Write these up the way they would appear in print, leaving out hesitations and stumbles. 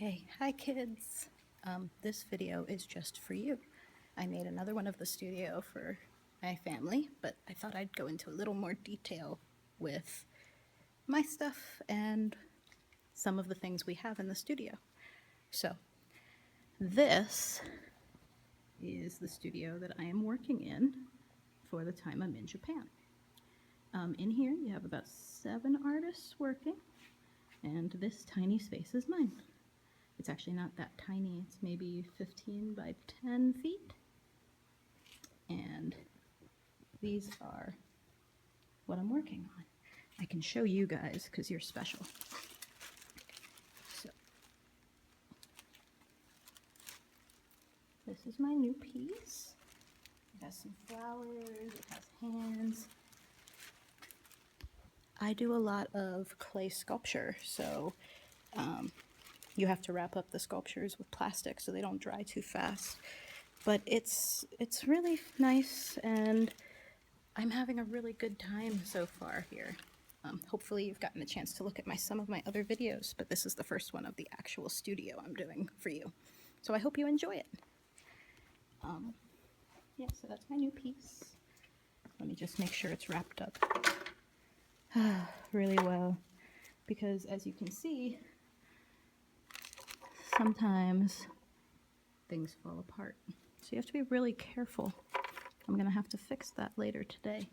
Okay, hi kids. This video is just for you. I made another one of the studio for my family, but I thought I'd go into a little more detail with my stuff and some of the things we have in the studio. So, this is the studio that I am working in for the time I'm in Japan. In here you have about 7 artists working, and this tiny space is mine. It's actually not that tiny, it's maybe 15 by 10 feet. And these are what I'm working on. I can show you guys because you're special. So, this is my new piece. It has some flowers, it has hands. I do a lot of clay sculpture, so you have to wrap up the sculptures with plastic so they don't dry too fast. But it's really nice, and I'm having a really good time so far here. Hopefully you've gotten a chance to look at some of my other videos, but this is the first one of the actual studio I'm doing for you. So I hope you enjoy it. Yeah, so that's my new piece. Let me just make sure it's wrapped up really well, because as you can see, sometimes things fall apart. So you have to be really careful. I'm gonna have to fix that later today.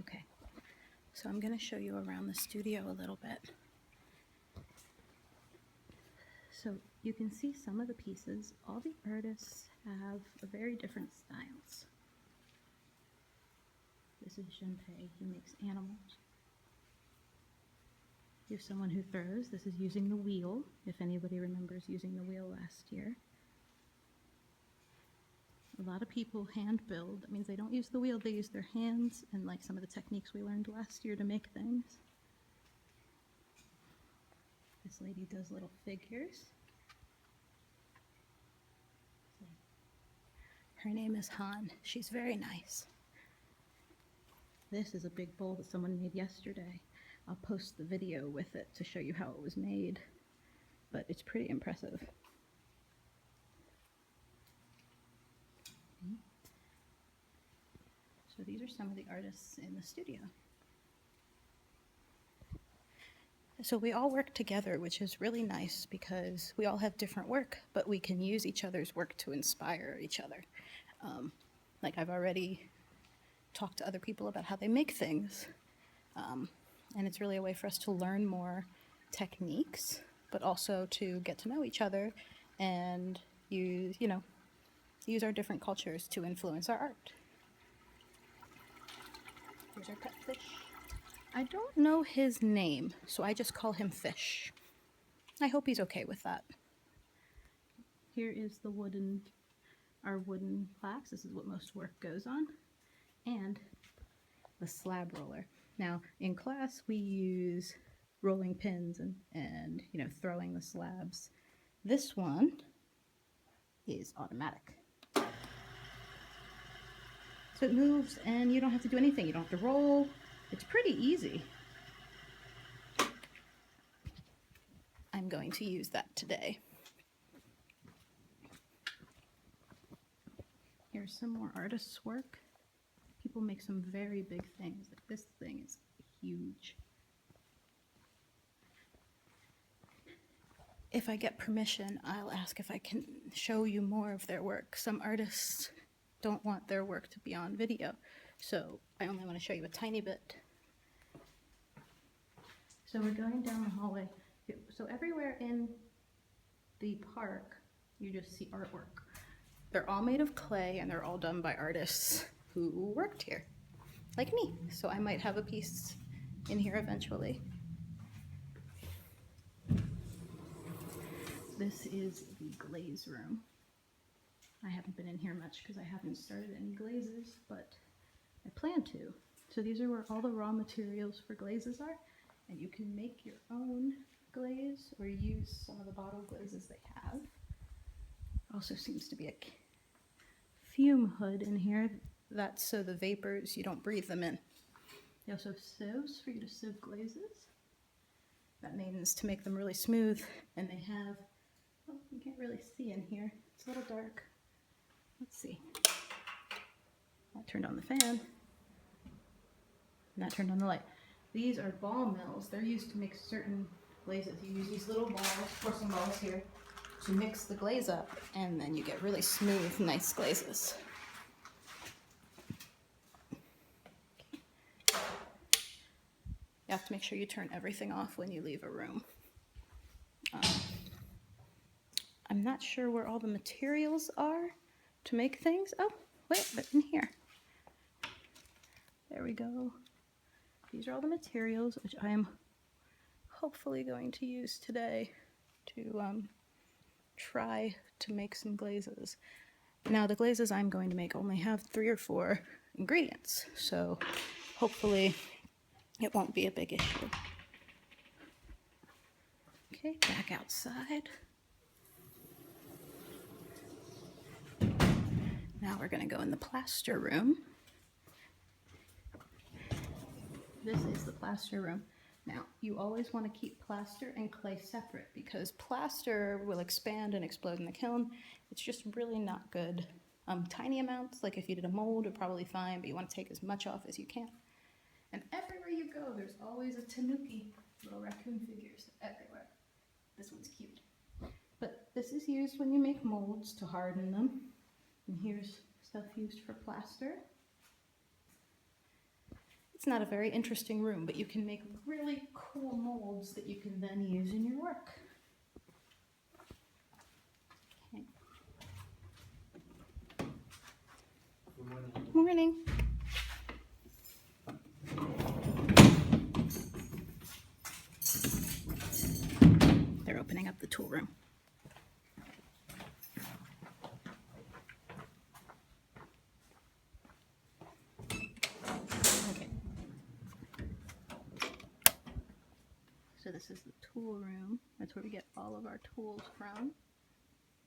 Okay, so I'm gonna show you around the studio a little bit. So you can see some of the pieces. All the artists have very different styles. This is Junpei, he makes animals. You have someone who throws. This is using the wheel, if anybody remembers using the wheel last year. A lot of people hand build. That means they don't use the wheel, they use their hands and like some of the techniques we learned last year to make things. This lady does little figures. Her name is Han. She's very nice. This is a big bowl that someone made yesterday. I'll post the video with it to show you how it was made, but it's pretty impressive. So these are some of the artists in the studio. So we all work together, which is really nice because we all have different work, but we can use each other's work to inspire each other. Like I've already talked to other people about how they make things. And it's really a way for us to learn more techniques, but also to get to know each other and use our different cultures to influence our art. Here's our pet fish. I don't know his name, so I just call him Fish. I hope he's okay with that. Here is our wooden plaques. This is what most work goes on. And the slab roller. Now, in class, we use rolling pins and throwing the slabs. This one is automatic. So it moves and you don't have to do anything. You don't have to roll. It's pretty easy. I'm going to use that today. Here's some more artists' work. People make some very big things. Like this thing is huge. If I get permission, I'll ask if I can show you more of their work. Some artists don't want their work to be on video, so I only want to show you a tiny bit. So we're going down the hallway. So everywhere in the park, you just see artwork. They're all made of clay and they're all done by artists who worked here, like me. So I might have a piece in here eventually. This is the glaze room. I haven't been in here much because I haven't started any glazes, but I plan to. So these are where all the raw materials for glazes are, and you can make your own glaze or use some of the bottle glazes they have. Also seems to be a fume hood in here. That's so the vapors, you don't breathe them in. They also have sieves for you to sieve glazes. That means to make them really smooth, and they have, oh, you can't really see in here. It's a little dark. Let's see. I turned on the fan, and that turned on the light. These are ball mills. They're used to make certain glazes. You use these little balls, porcelain balls here, to mix the glaze up, and then you get really smooth, nice glazes. You have to make sure you turn everything off when you leave a room. I'm not sure where all the materials are to make things. Oh, wait, but in here. There we go. These are all the materials, which I am hopefully going to use today to try to make some glazes. Now, the glazes I'm going to make only have 3 or 4 ingredients, so hopefully it won't be a big issue. Okay, back outside. Now we're going to go in the plaster room. This is the plaster room. Now, you always want to keep plaster and clay separate because plaster will expand and explode in the kiln. It's just really not good. Tiny amounts, like if you did a mold, are probably fine, but you want to take as much off as you can. And everywhere you go, there's always a tanuki, little raccoon figures everywhere. This one's cute. But this is used when you make molds to harden them. And here's stuff used for plaster. It's not a very interesting room, but you can make really cool molds that you can then use in your work. Okay. Good morning. They're opening up the tool room. Okay. So this is the tool room. That's where we get all of our tools from.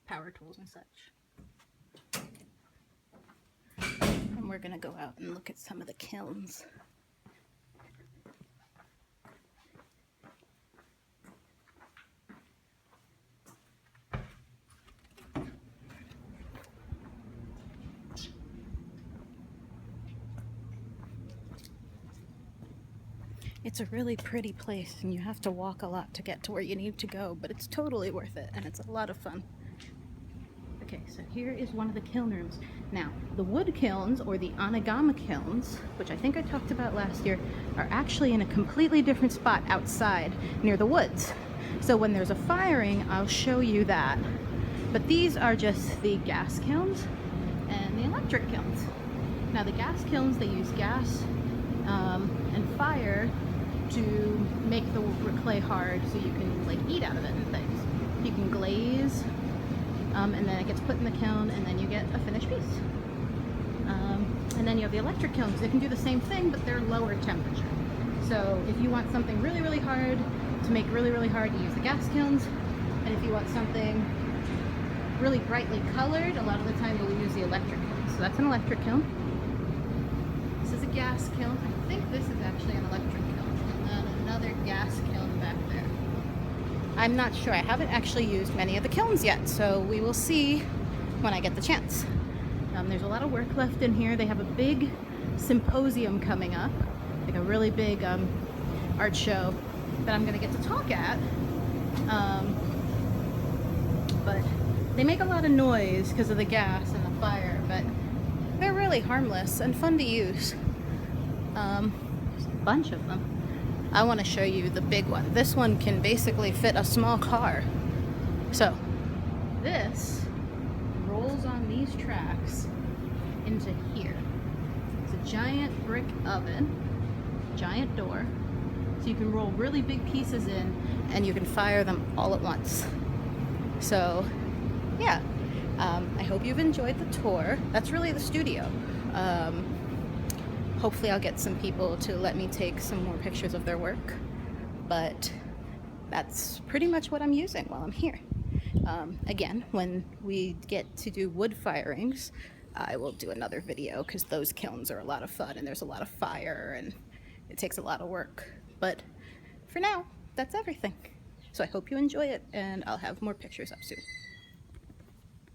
Power tools and such. And we're gonna go out and look at some of the kilns. It's a really pretty place, and you have to walk a lot to get to where you need to go, but it's totally worth it, and it's a lot of fun. Okay, so here is one of the kiln rooms. Now, the wood kilns, or the anagama kilns, which I think I talked about last year, are actually in a completely different spot outside near the woods. So when there's a firing, I'll show you that. But these are just the gas kilns and the electric kilns. Now, the gas kilns, they use gas and fire to make the clay hard so you can like eat out of it and things. You can glaze, and then it gets put in the kiln, and then you get a finished piece. And then you have the electric kilns. They can do the same thing, but they're lower temperature. So if you want something really, really hard to make really, really hard, you use the gas kilns. And if you want something really brightly colored, a lot of the time you'll use the electric kiln. So that's an electric kiln. This is a gas kiln. I think this is actually an electric kiln. And then another gas kiln back there. I'm not sure. I haven't actually used many of the kilns yet, so we will see when I get the chance. There's a lot of work left in here. They have a big symposium coming up, like a really big art show that I'm going to get to talk at. But they make a lot of noise because of the gas and the fire, but they're really harmless and fun to use. There's a bunch of them. I want to show you the big one. This one can basically fit a small car. So this rolls on these tracks into here. It's a giant brick oven, giant door, so you can roll really big pieces in and you can fire them all at once. So yeah, I hope you've enjoyed the tour. That's really the studio. Hopefully I'll get some people to let me take some more pictures of their work, but that's pretty much what I'm using while I'm here. Again, when we get to do wood firings, I will do another video because those kilns are a lot of fun and there's a lot of fire and it takes a lot of work. But for now, that's everything. So I hope you enjoy it, and I'll have more pictures up soon.